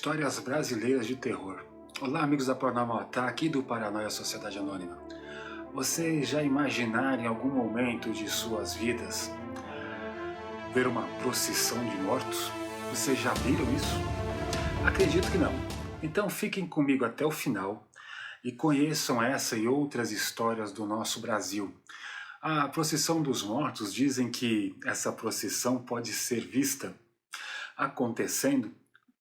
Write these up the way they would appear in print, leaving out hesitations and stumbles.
Histórias brasileiras de terror. Olá, amigos da Paranormal Ataque e do Paranoia Sociedade Anônima. Vocês já imaginaram em algum momento de suas vidas ver uma procissão de mortos? Vocês já viram isso? Acredito que não. Então fiquem comigo até o final e conheçam essa e outras histórias do nosso Brasil. A procissão dos mortos, dizem que essa procissão pode ser vista acontecendo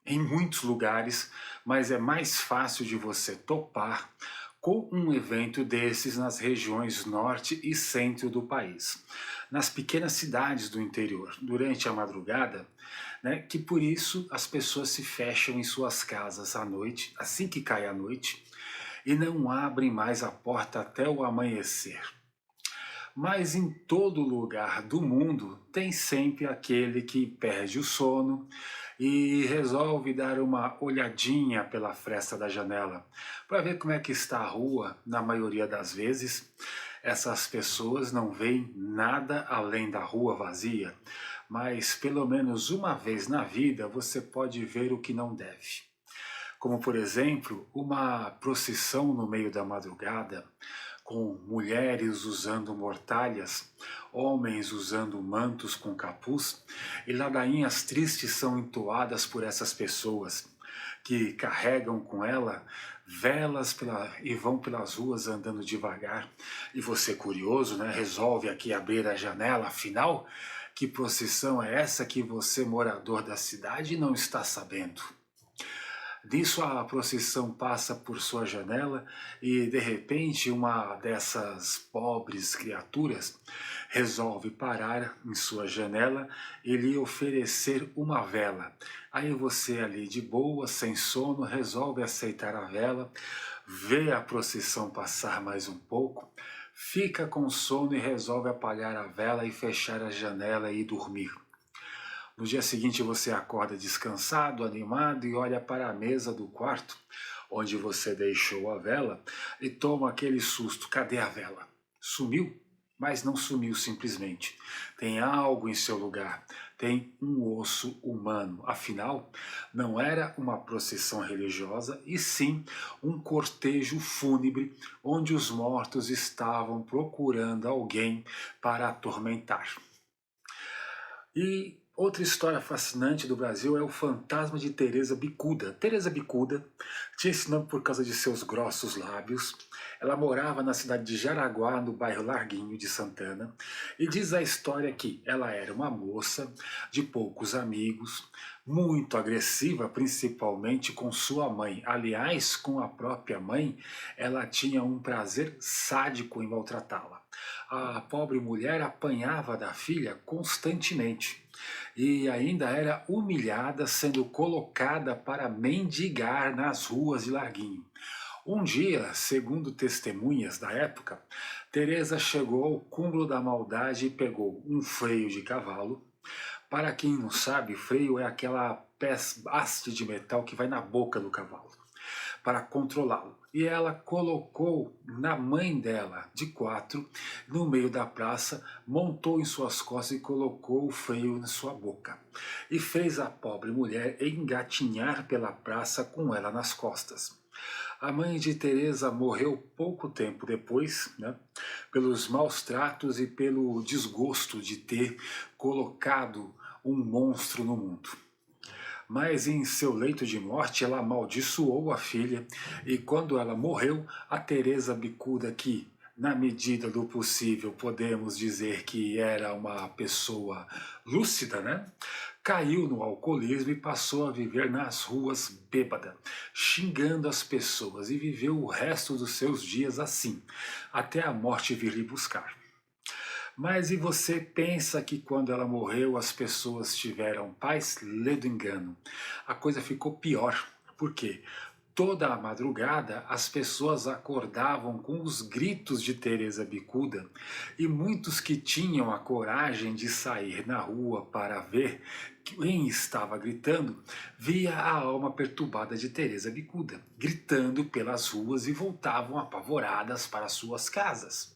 em muitos lugares, mas é mais fácil de você topar com um evento desses nas regiões norte e centro do país, nas pequenas cidades do interior, durante a madrugada, que por isso as pessoas se fecham em suas casas à noite, assim que cai a noite, e não abrem mais a porta até o amanhecer. Mas em todo lugar do mundo tem sempre aquele que perde o sono e resolve dar uma olhadinha pela fresta da janela para ver como é que está a rua. Na maioria das vezes, essas pessoas não veem nada além da rua vazia, mas pelo menos uma vez na vida você pode ver o que não deve. Como, por exemplo, uma procissão no meio da madrugada, com mulheres usando mortalhas, homens usando mantos com capuz, e ladainhas tristes são entoadas por essas pessoas, que carregam com ela velas e vão pelas ruas andando devagar. E você, curioso, resolve aqui abrir a janela, afinal, que procissão é essa que você, morador da cidade, não está sabendo? Disso a procissão passa por sua janela e de repente uma dessas pobres criaturas resolve parar em sua janela e lhe oferecer uma vela. Aí você ali de boa, sem sono, resolve aceitar a vela, vê a procissão passar mais um pouco, fica com sono e resolve apagar a vela e fechar a janela e dormir. No dia seguinte você acorda descansado, animado e olha para a mesa do quarto, onde você deixou a vela, e toma aquele susto. Cadê a vela? Sumiu? Mas não sumiu simplesmente. Tem algo em seu lugar. Tem um osso humano. Afinal, não era uma procissão religiosa, e sim um cortejo fúnebre, onde os mortos estavam procurando alguém para atormentar. E outra história fascinante do Brasil é o fantasma de Teresa Bicuda. Teresa Bicuda tinha esse nome por causa de seus grossos lábios. Ela morava na cidade de Jaraguá, no bairro Larguinho de Santana, e diz a história que ela era uma moça de poucos amigos, muito agressiva, principalmente com sua mãe. Aliás, com a própria mãe, ela tinha um prazer sádico em maltratá-la. A pobre mulher apanhava da filha constantemente e ainda era humilhada, sendo colocada para mendigar nas ruas de Larguinho. Um dia, segundo testemunhas da época, Teresa chegou ao cúmulo da maldade e pegou um freio de cavalo. Para quem não sabe, freio é aquela haste de metal que vai na boca do cavalo, para controlá-lo. E ela colocou na mãe dela, de 4, no meio da praça, montou em suas costas e colocou o freio na sua boca. E fez a pobre mulher engatinhar pela praça com ela nas costas. A mãe de Teresa morreu pouco tempo depois, pelos maus tratos e pelo desgosto de ter colocado um monstro no mundo. Mas em seu leito de morte ela amaldiçoou a filha, e quando ela morreu, a Teresa Bicuda, que na medida do possível podemos dizer que era uma pessoa lúcida, caiu no alcoolismo e passou a viver nas ruas bêbada, xingando as pessoas, e viveu o resto dos seus dias assim, até a morte vir lhe buscar. Mas e você pensa que quando ela morreu as pessoas tiveram paz? Lê do engano. A coisa ficou pior. Por quê? Toda a madrugada as pessoas acordavam com os gritos de Teresa Bicuda, e muitos que tinham a coragem de sair na rua para ver quem estava gritando, via a alma perturbada de Teresa Bicuda, gritando pelas ruas, e voltavam apavoradas para suas casas.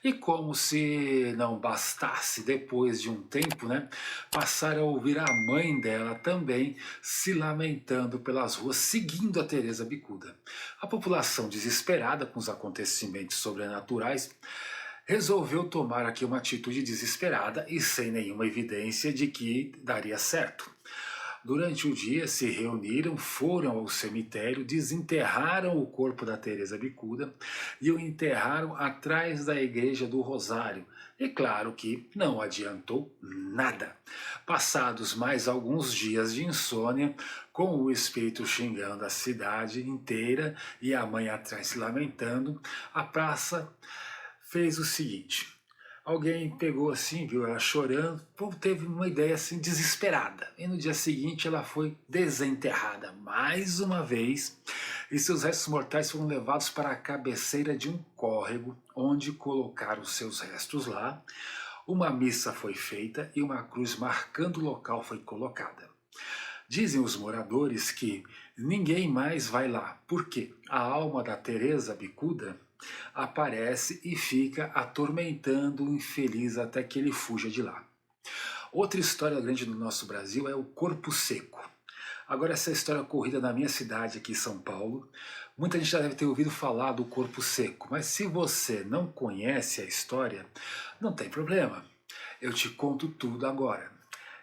E como se não bastasse, depois de um tempo, né, passaram a ouvir a mãe dela também se lamentando pelas ruas, seguindo a Teresa Bicuda. A população, desesperada com os acontecimentos sobrenaturais, resolveu tomar aqui uma atitude desesperada e sem nenhuma evidência de que daria certo. Durante o dia se reuniram, foram ao cemitério, desenterraram o corpo da Teresa Bicuda e o enterraram atrás da igreja do Rosário. E claro que não adiantou nada. Passados mais alguns dias de insônia, com o espírito xingando a cidade inteira e a mãe atrás se lamentando, a praça fez o seguinte: alguém pegou assim, viu ela chorando, teve uma ideia assim desesperada. E no dia seguinte ela foi desenterrada mais uma vez e seus restos mortais foram levados para a cabeceira de um córrego, onde colocaram seus restos lá. Uma missa foi feita e uma cruz marcando o local foi colocada. Dizem os moradores que ninguém mais vai lá, porque a alma da Teresa Bicuda aparece e fica atormentando o infeliz até que ele fuja de lá. Outra história grande no nosso Brasil é o corpo seco. Agora, essa história ocorrida na minha cidade aqui em São Paulo, muita gente já deve ter ouvido falar do corpo seco, mas se você não conhece a história, não tem problema. Eu te conto tudo agora.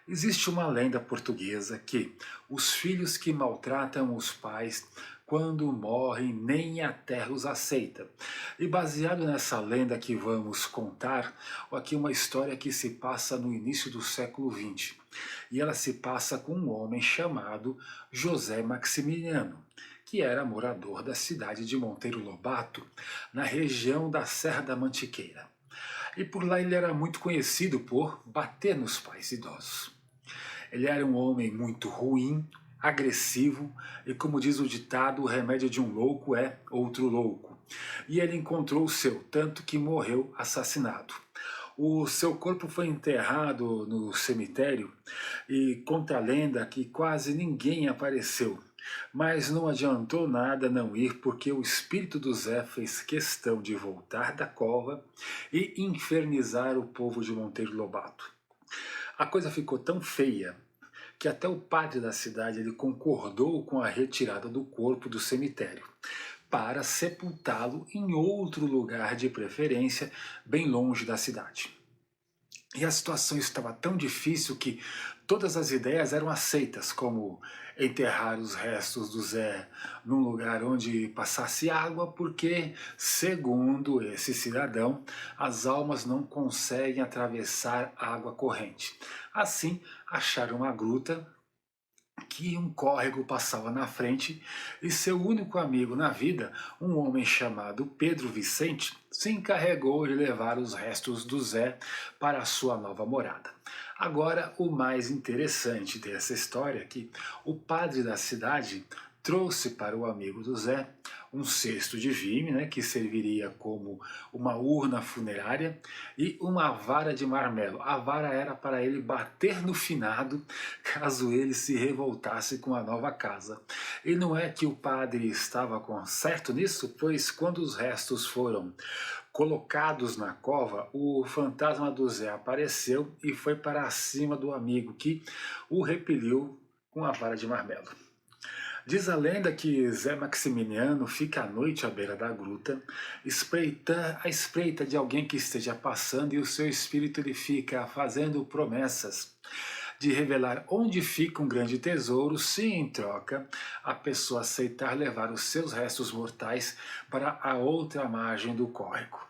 Existe uma lenda portuguesa que os filhos que maltratam os pais, quando morrem, nem a terra os aceita. E baseado nessa lenda que vamos contar, aqui uma história que se passa no início do século XX. E ela se passa com um homem chamado José Maximiliano, que era morador da cidade de Monteiro Lobato, na região da Serra da Mantiqueira. E por lá ele era muito conhecido por bater nos pais idosos. Ele era um homem muito ruim, agressivo, e como diz o ditado, o remédio de um louco é outro louco. E ele encontrou o seu, tanto que morreu assassinado. O seu corpo foi enterrado no cemitério e conta a lenda que quase ninguém apareceu. Mas não adiantou nada não ir, porque o espírito do Zé fez questão de voltar da cova e infernizar o povo de Monteiro Lobato. A coisa ficou tão feia que até o padre da cidade ele concordou com a retirada do corpo do cemitério, para sepultá-lo em outro lugar de preferência, bem longe da cidade. E a situação estava tão difícil que todas as ideias eram aceitas, como enterrar os restos do Zé num lugar onde passasse água, porque, segundo esse cidadão, as almas não conseguem atravessar água corrente. Assim, acharam uma gruta que um córrego passava na frente e seu único amigo na vida, um homem chamado Pedro Vicente, se encarregou de levar os restos do Zé para a sua nova morada. Agora, o mais interessante dessa história é que o padre da cidade trouxe para o amigo do Zé um cesto de vime, né, que serviria como uma urna funerária, e uma vara de marmelo. A vara era para ele bater no finado caso ele se revoltasse com a nova casa. E não é que o padre estava certo nisso, pois quando os restos foram colocados na cova, o fantasma do Zé apareceu e foi para cima do amigo, que o repeliu com a vara de marmelo. Diz a lenda que Zé Maximiliano fica à noite à beira da gruta, à espreita de alguém que esteja passando, e o seu espírito ele fica fazendo promessas de revelar onde fica um grande tesouro, se em troca a pessoa aceitar levar os seus restos mortais para a outra margem do córrego.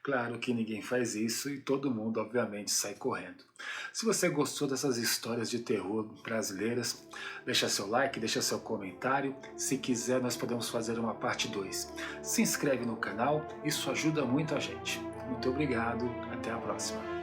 Claro que ninguém faz isso e todo mundo obviamente sai correndo. Se você gostou dessas histórias de terror brasileiras, deixa seu like, deixa seu comentário. Se quiser, nós podemos fazer uma parte 2. Se inscreve no canal, isso ajuda muito a gente. Muito obrigado, até a próxima.